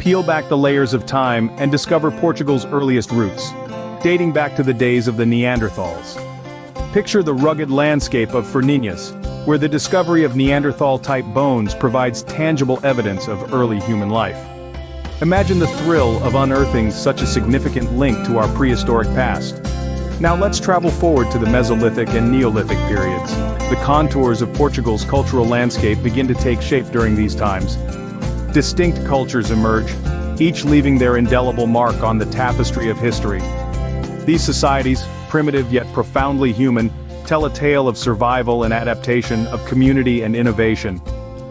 peel back the layers of time and discover Portugal's earliest roots, dating back to the days of the Neanderthals. Picture the rugged landscape of Fernandes, where the discovery of Neanderthal-type bones provides tangible evidence of early human life. Imagine the thrill of unearthing such a significant link to our prehistoric past. Now let's travel forward to the Mesolithic and Neolithic periods. The contours of Portugal's cultural landscape begin to take shape during these times. Distinct cultures emerge, each leaving their indelible mark on the tapestry of history. These societies, primitive yet profoundly human, tell a tale of survival and adaptation, of community and innovation.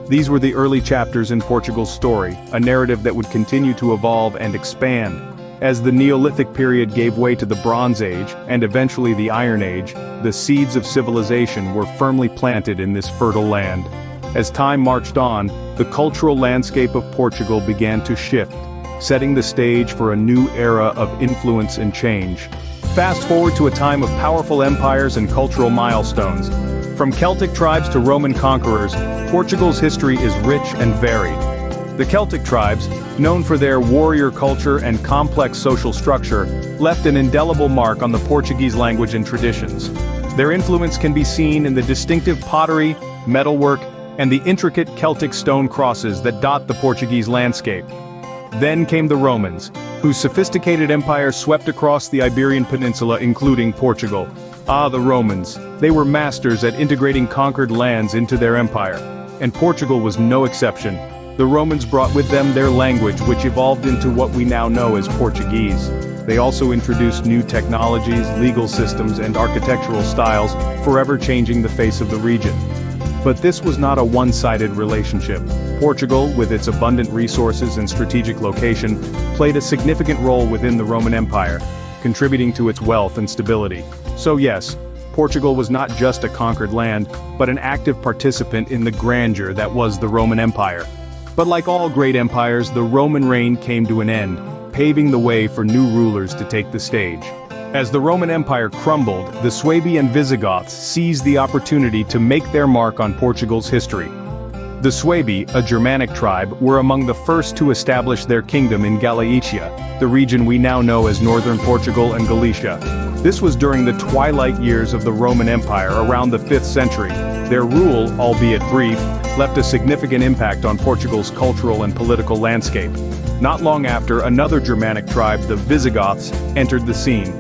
These were the early chapters in Portugal's story, a narrative that would continue to evolve and expand. As the Neolithic period gave way to the Bronze Age, and eventually the Iron Age, the seeds of civilization were firmly planted in this fertile land. As time marched on, the cultural landscape of Portugal began to shift, setting the stage for a new era of influence and change. Fast forward to a time of powerful empires and cultural milestones. From Celtic tribes to Roman conquerors, Portugal's history is rich and varied. The Celtic tribes, known for their warrior culture and complex social structure, left an indelible mark on the Portuguese language and traditions. Their influence can be seen in the distinctive pottery, metalwork, and the intricate Celtic stone crosses that dot the Portuguese landscape. Then came the Romans, whose sophisticated empire swept across the Iberian Peninsula, including Portugal. Ah, the Romans. They were masters at integrating conquered lands into their empire. And Portugal was no exception. The Romans brought with them their language, which evolved into what we now know as Portuguese. They also introduced new technologies, legal systems, and architectural styles, forever changing the face of the region. But this was not a one-sided relationship. Portugal, with its abundant resources and strategic location, played a significant role within the Roman Empire, contributing to its wealth and stability. So yes, Portugal was not just a conquered land, but an active participant in the grandeur that was the Roman Empire. But like all great empires, the Roman reign came to an end, paving the way for new rulers to take the stage. As the Roman Empire crumbled, the Suebi and Visigoths seized the opportunity to make their mark on Portugal's history. The Suebi, a Germanic tribe, were among the first to establish their kingdom in Galicia, the region we now know as northern Portugal and Galicia. This was during the twilight years of the Roman Empire around the 5th century. Their rule, albeit brief, left a significant impact on Portugal's cultural and political landscape. Not long after, another Germanic tribe, the Visigoths, entered the scene.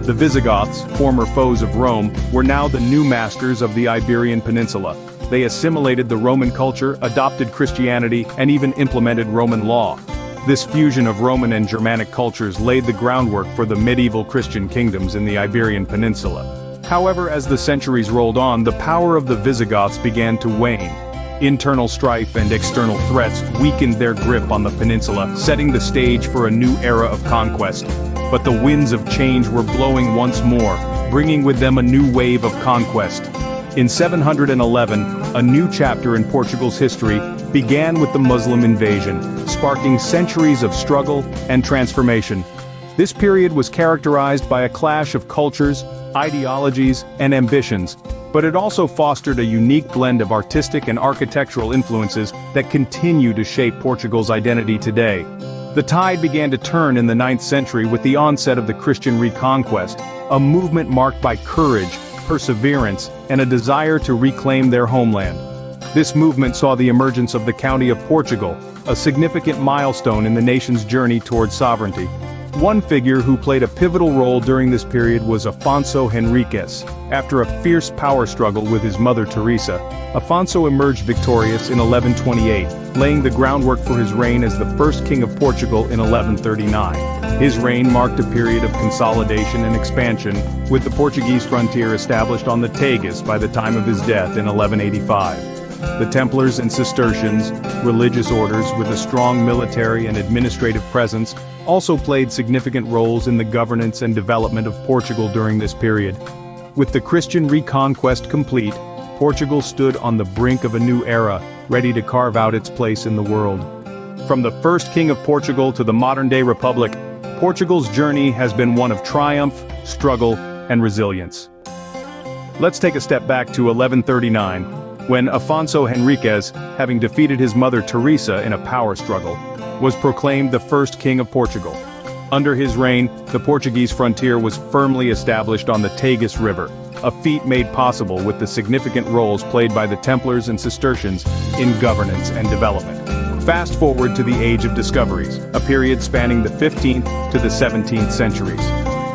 The Visigoths, former foes of Rome, were now the new masters of the Iberian Peninsula. They assimilated the Roman culture, adopted Christianity, and even implemented Roman law. This fusion of Roman and Germanic cultures laid the groundwork for the medieval Christian kingdoms in the Iberian Peninsula. However, as the centuries rolled on, the power of the Visigoths began to wane. Internal strife and external threats weakened their grip on the peninsula, setting the stage for a new era of conquest. But the winds of change were blowing once more, bringing with them a new wave of conquest. In 711, a new chapter in Portugal's history began with the Muslim invasion, sparking centuries of struggle and transformation. This period was characterized by a clash of cultures, ideologies, and ambitions, but it also fostered a unique blend of artistic and architectural influences that continue to shape Portugal's identity today. The tide began to turn in the 9th century with the onset of the Christian Reconquest, a movement marked by courage, perseverance, and a desire to reclaim their homeland. This movement saw the emergence of the County of Portugal, a significant milestone in the nation's journey towards sovereignty. One figure who played a pivotal role during this period was Afonso Henriques. After a fierce power struggle with his mother Teresa, Afonso emerged victorious in 1128, laying the groundwork for his reign as the first king of Portugal in 1139. His reign marked a period of consolidation and expansion, with the Portuguese frontier established on the Tagus by the time of his death in 1185. The Templars and Cistercians, religious orders with a strong military and administrative presence, also played significant roles in the governance and development of Portugal during this period. With the Christian Reconquest complete, Portugal stood on the brink of a new era, ready to carve out its place in the world. From the first king of Portugal to the modern-day republic, Portugal's journey has been one of triumph, struggle, and resilience. Let's take a step back to 1139, when Afonso Henriques, having defeated his mother Teresa in a power struggle, was proclaimed the first king of Portugal. Under his reign, the Portuguese frontier was firmly established on the Tagus River, a feat made possible with the significant roles played by the Templars and Cistercians in governance and development. Fast forward to the Age of Discoveries, a period spanning the 15th to the 17th centuries.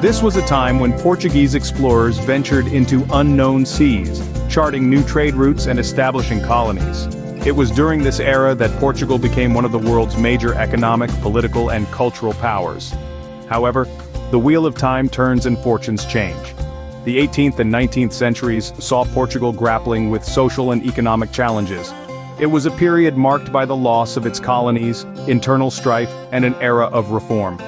This was a time when Portuguese explorers ventured into unknown seas, charting new trade routes and establishing colonies. It was during this era that Portugal became one of the world's major economic, political, and cultural powers. However, the wheel of time turns and fortunes change. The 18th and 19th centuries saw Portugal grappling with social and economic challenges. It was a period marked by the loss of its colonies, internal strife, and an era of reform.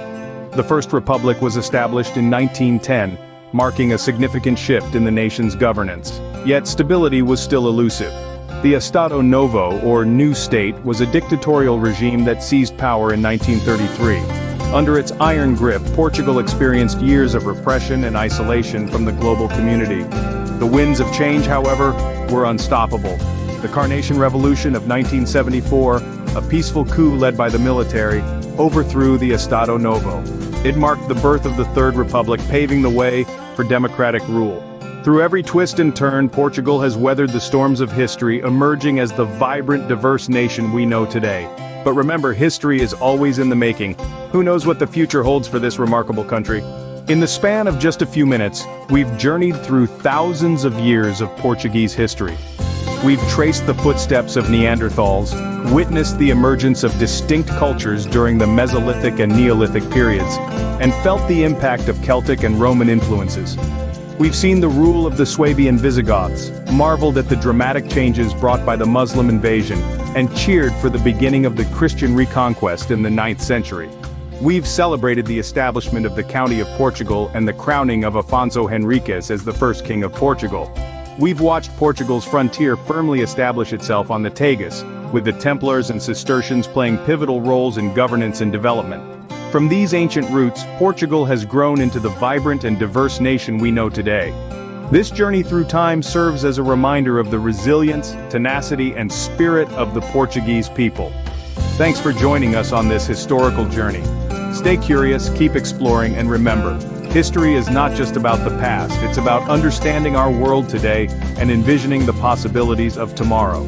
The First Republic was established in 1910, marking a significant shift in the nation's governance. Yet stability was still elusive. The Estado Novo, or New State, was a dictatorial regime that seized power in 1933. Under its iron grip, Portugal experienced years of repression and isolation from the global community. The winds of change, however, were unstoppable. The Carnation Revolution of 1974, a peaceful coup led by the military, overthrew the Estado Novo. It marked the birth of the Third Republic, paving the way for democratic rule. Through every twist and turn, Portugal has weathered the storms of history, emerging as the vibrant, diverse nation we know today. But remember, history is always in the making. Who knows what the future holds for this remarkable country? In the span of just a few minutes, we've journeyed through thousands of years of Portuguese history. We've traced the footsteps of Neanderthals, witnessed the emergence of distinct cultures during the Mesolithic and Neolithic periods, and felt the impact of Celtic and Roman influences. We've seen the rule of the Suebi and Visigoths, marveled at the dramatic changes brought by the Muslim invasion, and cheered for the beginning of the Christian Reconquest in the 9th century. We've celebrated the establishment of the County of Portugal and the crowning of Afonso Henriques as the first king of Portugal. We've watched Portugal's frontier firmly establish itself on the Tagus, with the Templars and Cistercians playing pivotal roles in governance and development. From these ancient roots, Portugal has grown into the vibrant and diverse nation we know today. This journey through time serves as a reminder of the resilience, tenacity, and spirit of the Portuguese people. Thanks for joining us on this historical journey. Stay curious, keep exploring, and remember, history is not just about the past, it's about understanding our world today and envisioning the possibilities of tomorrow.